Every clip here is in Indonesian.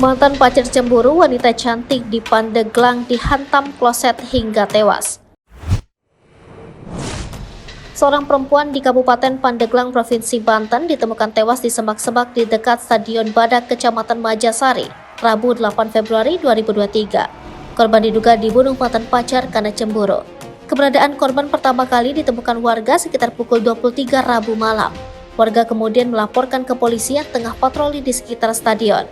Mantan pacar cemburu, wanita cantik di Pandeglang dihantam kloset hingga tewas. Seorang perempuan di Kabupaten Pandeglang, Provinsi Banten ditemukan tewas di semak-semak di dekat Stadion Badak, Kecamatan Majasari, Rabu 8 Februari 2023. Korban diduga dibunuh mantan pacar karena cemburu. Keberadaan korban pertama kali ditemukan warga sekitar pukul 23 Rabu malam. Warga kemudian melaporkan ke polisi yang tengah patroli di sekitar stadion.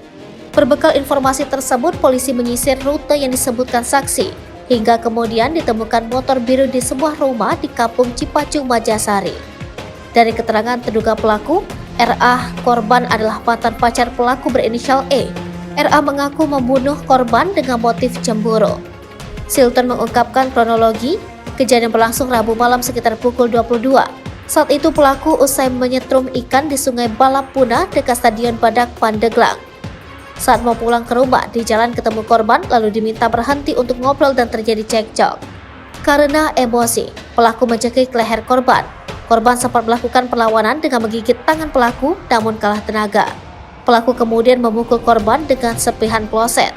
Berbekal informasi tersebut, polisi menyisir rute yang disebutkan saksi, hingga kemudian ditemukan motor biru di sebuah rumah di Kampung Cipacung, Majasari. Dari keterangan terduga pelaku, RA, korban adalah mantan pacar pelaku berinisial E. RA mengaku membunuh korban dengan motif cemburu. Silton mengungkapkan kronologi, kejadian berlangsung Rabu malam sekitar pukul 22. Saat itu pelaku usai menyetrum ikan di Sungai Balapuna dekat Stadion Badak, Pandeglang. Saat mau pulang ke rumah, di jalan ketemu korban lalu diminta berhenti untuk ngobrol dan terjadi cekcok. Karena emosi, pelaku mencekik leher korban. Korban sempat melakukan perlawanan dengan menggigit tangan pelaku namun kalah tenaga. Pelaku kemudian memukul korban dengan sepihan kloset.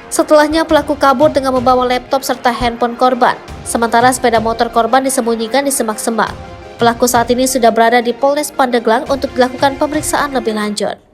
Setelahnya pelaku kabur dengan membawa laptop serta handphone korban. Sementara sepeda motor korban disembunyikan di semak-semak. Pelaku saat ini sudah berada di Polres Pandeglang untuk dilakukan pemeriksaan lebih lanjut.